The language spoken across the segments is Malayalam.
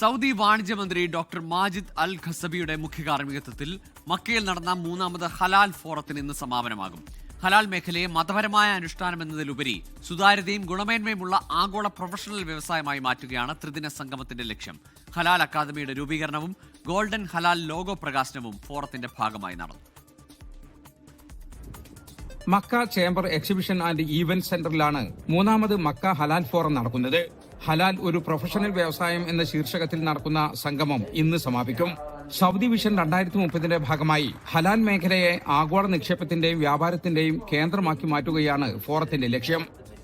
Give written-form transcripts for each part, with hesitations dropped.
സൗദി വാണിജ്യമന്ത്രി ഡോക്ടർ മാജിദ് അൽ ഖസബിയുടെ മുഖ്യ കാർമ്മികത്വത്തിൽ മക്കയിൽ നടന്ന മൂന്നാമത് ഹലാൽ ഫോറത്തിന് ഇന്ന് സമാപനമാകും. ഹലാൽ മേഖലയെ മതപരമായ അനുഷ്ഠാനം എന്നതിലുപരി സുതാര്യതയും ഗുണമേന്മയുമുള്ള ആഗോള പ്രൊഫഷണൽ വ്യവസായമായി മാറ്റുകയാണ് ത്രിദിന സംഗമത്തിന്റെ ലക്ഷ്യം. ഹലാൽ അക്കാദമിയുടെ രൂപീകരണവും ഗോൾഡൻ ഹലാൽ ലോഗോ പ്രകാശനവും ഫോറത്തിന്റെ ഭാഗമായി നടന്നു. Makkah chamber exhibition and event സെന്ററിലാണ് മൂന്നാമത് മക്ക ഹലാൽ ഫോറം നടക്കുന്നത്. ഹലാൽ ഒരു പ്രൊഫഷണൽ വ്യവസായം എന്ന ശീർഷകത്തിൽ നടക്കുന്ന സംഗമം ഇന്ന് സമാപിക്കും. സൗദി വിഷൻ 2030 ഭാഗമായി ഹലാൽ മേഖലയെ ആഗോള നിക്ഷേപത്തിന്റെയും വ്യാപാരത്തിന്റെയും കേന്ദ്രമാക്കി മാറ്റുകയാണ് ഫോറത്തിന്റെ ലക്ഷ്യം.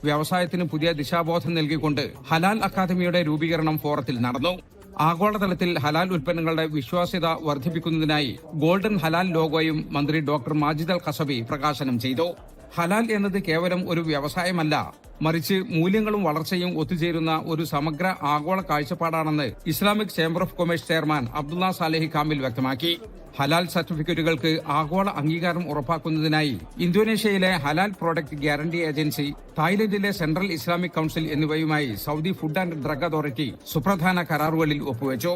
വ്യവസായത്തിന് പുതിയ ദിശാബോധം നൽകിക്കൊണ്ട് ഹലാൽ അക്കാദമിയുടെ രൂപീകരണം ഫോറത്തിൽ നടന്നു. ആഗോളതലത്തിൽ ഹലാൽ ഉൽപ്പന്നങ്ങളുടെ വിശ്വാസ്യത വർദ്ധിപ്പിക്കുന്നതിനായി ഗോൾഡൻ ഹലാൽ ലോഗോയും മന്ത്രി ഡോക്ടർ മാജിദ് അൽ ഖസബി പ്രകാശനം ചെയ്തു. ഹലാൽ എന്നത് കേവലം ഒരു വ്യവസായമല്ല, മറിച്ച് മൂല്യങ്ങളും വളർച്ചയും ഒത്തുചേരുന്ന ഒരു സമഗ്ര ആഗോള കാഴ്ചപ്പാടാണെന്ന് Islamic chamber of commerce chairman Abdullah Salehi Kamil വ്യക്തമാക്കി. ഹലാൽ സർട്ടിഫിക്കറ്റുകൾക്ക് ആഗോള അംഗീകാരം ഉറപ്പാക്കുന്നതിനായി ഇന്തോനേഷ്യയിലെ ഹലാൽ പ്രോഡക്റ്റ് ഗ്യാരണ്ടി ഏജൻസി, തായ്ലൻഡിലെ സെൻട്രൽ ഇസ്ലാമിക് കൌൺസിൽ എന്നിവയുമായി Saudi food and drug authority സുപ്രധാന കരാറുകളിൽ ഒപ്പുവെച്ചു.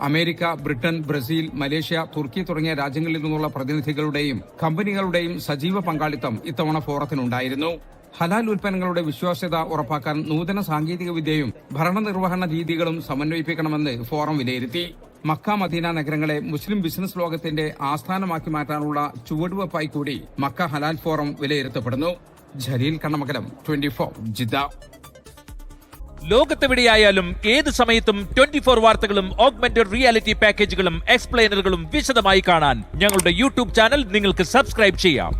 അമേരിക്ക, ബ്രിട്ടൻ, ബ്രസീൽ, മലേഷ്യ, തുർക്കി തുടങ്ങിയ രാജ്യങ്ങളിൽ നിന്നുള്ള പ്രതിനിധികളുടെയും കമ്പനികളുടെയും സജീവ പങ്കാളിത്തം ഇത്തവണ ഫോറത്തിനുണ്ടായിരുന്നു. ഹലാൽ ഉൽപ്പന്നങ്ങളുടെ വിശ്വാസ്യത ഉറപ്പാക്കാൻ നൂതന സാങ്കേതിക വിദ്യയും ഭരണനിർവഹണ രീതികളും സമന്വയിപ്പിക്കണമെന്ന് ഫോറം വിലയിരുത്തി. മക്ക, മദീന നഗരങ്ങളെ മുസ്ലിം ബിസിനസ് ലോകത്തിന്റെ ആസ്ഥാനമാക്കി മാറ്റാനുള്ള ചുവടുവയ്പായി കൂടി മക്ക ഹലാൽ ഫോറം വിലയിരുത്തപ്പെടുന്നു. ജലീൽ കണ്ണമംഗലം, 24 ജിദ്ദ. ലോകത്തെവിടെയായാലും ഏത് സമയത്തും 24 വാർത്തകളും ഓഗ്മെന്റഡ് റിയാലിറ്റി പാക്കേജുകളും എക്സ്പ്ലെയിനറുകളും വിശദമായി കാണാൻ ഞങ്ങളുടെ യൂട്യൂബ് ചാനൽ നിങ്ങൾക്ക് സബ്സ്ക്രൈബ് ചെയ്യാം.